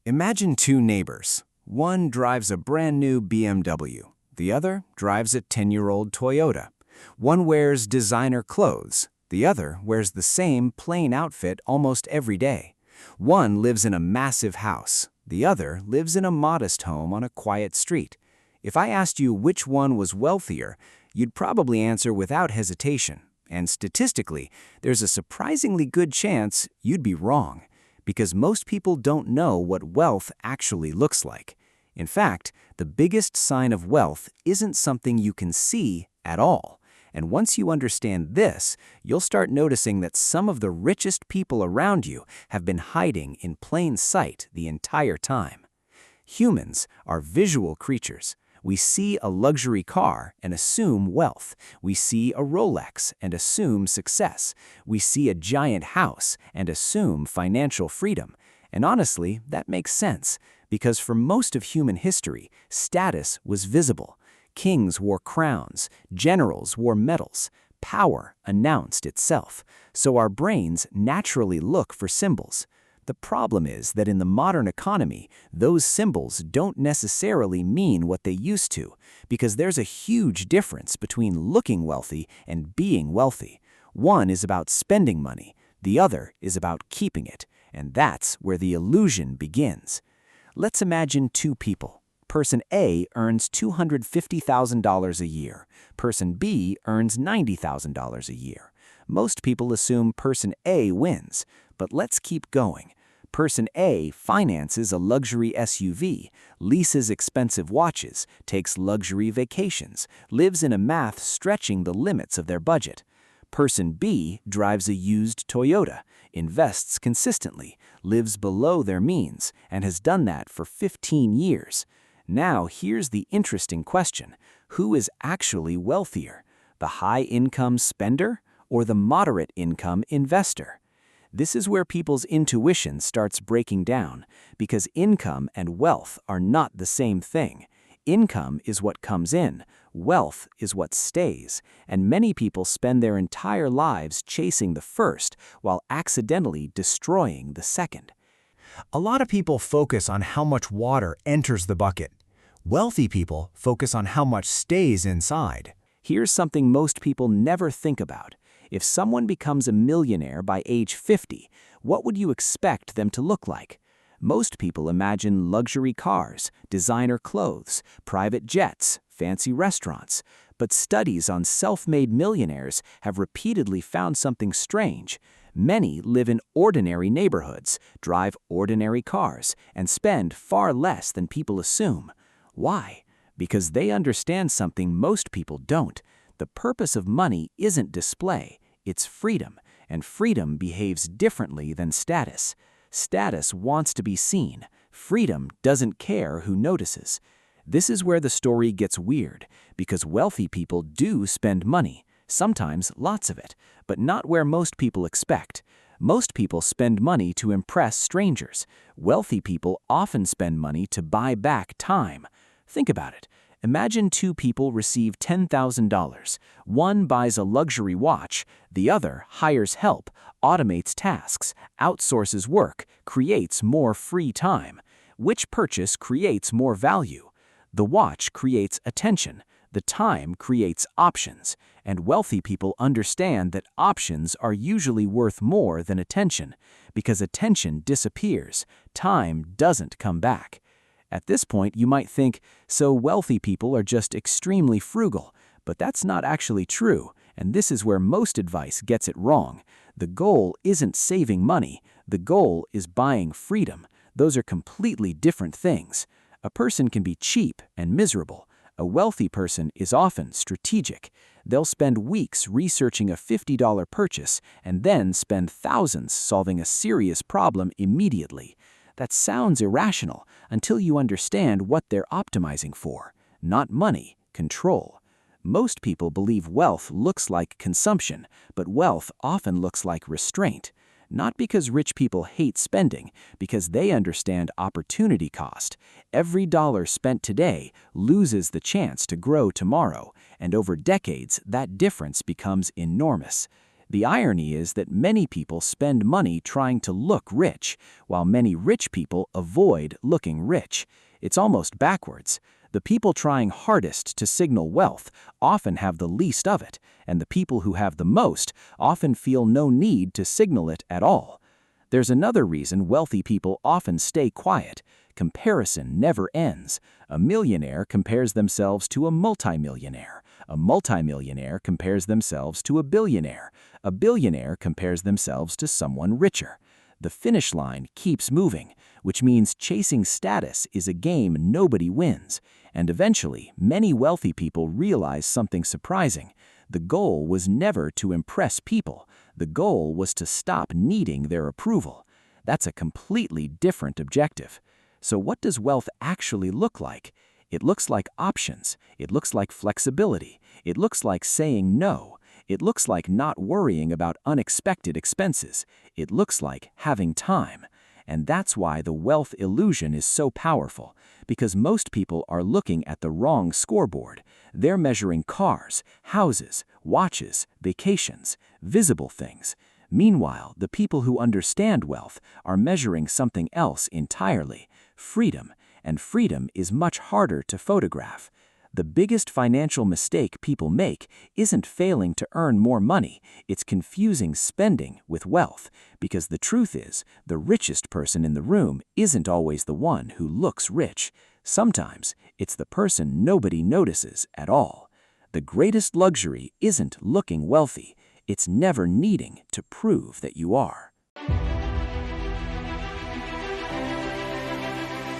Imagine two neighbors. One drives a brand new BMW. The other drives a 10-year-old Toyota. One wears designer clothes. The other wears the same plain outfit almost every day. One lives in a massive house. The other lives in a modest home on a quiet street. If I asked you which one was wealthier, you'd probably answer without hesitation. And statistically, there's a surprisingly good chance you'd be wrong, because most people don't know what wealth actually looks like. In fact, the biggest sign of wealth isn't something you can see at all. And once you understand this, you'll start noticing that some of the richest people around you have been hiding in plain sight the entire time. Humans are visual creatures. We see a luxury car and assume wealth. We see a Rolex and assume success. We see a giant house and assume financial freedom. And honestly, that makes sense, because for most of human history, status was visible. Kings wore crowns, generals wore medals. Power announced itself. So our brains naturally look for symbols. The problem is that in the modern economy, those symbols don't necessarily mean what they used to, because there's a huge difference between looking wealthy and being wealthy. One is about spending money, the other is about keeping it, and that's where the illusion begins. Let's imagine two people. Person A earns $250,000 a year. Person B earns $90,000 a year. Most people assume person A wins, but let's keep going. Person A finances a luxury SUV, leases expensive watches, takes luxury vacations, lives in a math stretching the limits of their budget. Person B drives a used Toyota, invests consistently, lives below their means, and has done that for 15 years. Now here's the interesting question. Who is actually wealthier? The high-income spender or the moderate-income investor? This is where people's intuition starts breaking down, because income and wealth are not the same thing. Income is what comes in, wealth is what stays, and many people spend their entire lives chasing the first while accidentally destroying the second. A lot of people focus on how much water enters the bucket. Wealthy people focus on how much stays inside. Here's something most people never think about. If someone becomes a millionaire by age 50, what would you expect them to look like? Most people imagine luxury cars, designer clothes, private jets, fancy restaurants. But studies on self-made millionaires have repeatedly found something strange. Many live in ordinary neighborhoods, drive ordinary cars, and spend far less than people assume. Why? Because they understand something most people don't. The purpose of money isn't display, it's freedom, and freedom behaves differently than status. Status wants to be seen. Freedom doesn't care who notices. This is where the story gets weird, because wealthy people do spend money, sometimes lots of it, but not where most people expect. Most people spend money to impress strangers. Wealthy people often spend money to buy back time. Think about it. Imagine two people receive $10,000. One buys a luxury watch, the other hires help, automates tasks, outsources work, creates more free time. Which purchase creates more value? The watch creates attention, the time creates options, and wealthy people understand that options are usually worth more than attention, because attention disappears, time doesn't come back. At this point, you might think, so wealthy people are just extremely frugal, but that's not actually true, and this is where most advice gets it wrong. The goal isn't saving money, the goal is buying freedom. Those are completely different things. A person can be cheap and miserable. A wealthy person is often strategic. They'll spend weeks researching a $50 purchase and then spend thousands solving a serious problem immediately. That sounds irrational until you understand what they're optimizing for. Not money, control. Most people believe wealth looks like consumption, but wealth often looks like restraint. Not because rich people hate spending, because they understand opportunity cost. Every dollar spent today loses the chance to grow tomorrow, and over decades, that difference becomes enormous. The irony is that many people spend money trying to look rich, while many rich people avoid looking rich. It's almost backwards. The people trying hardest to signal wealth often have the least of it, and the people who have the most often feel no need to signal it at all. There's another reason wealthy people often stay quiet. Comparison never ends. A millionaire compares themselves to a multimillionaire. A multimillionaire compares themselves to a billionaire. A billionaire compares themselves to someone richer. The finish line keeps moving, which means chasing status is a game nobody wins. And eventually, many wealthy people realize something surprising. The goal was never to impress people. The goal was to stop needing their approval. That's a completely different objective. So what does wealth actually look like? It looks like options. It looks like flexibility. It looks like saying no. It looks like not worrying about unexpected expenses. It looks like having time. And that's why the wealth illusion is so powerful, because most people are looking at the wrong scoreboard. They're measuring cars, houses, watches, vacations, visible things. Meanwhile, the people who understand wealth are measuring something else entirely: freedom. And freedom is much harder to photograph. The biggest financial mistake people make isn't failing to earn more money, it's confusing spending with wealth, because the truth is, the richest person in the room isn't always the one who looks rich. Sometimes, it's the person nobody notices at all. The greatest luxury isn't looking wealthy, it's never needing to prove that you are.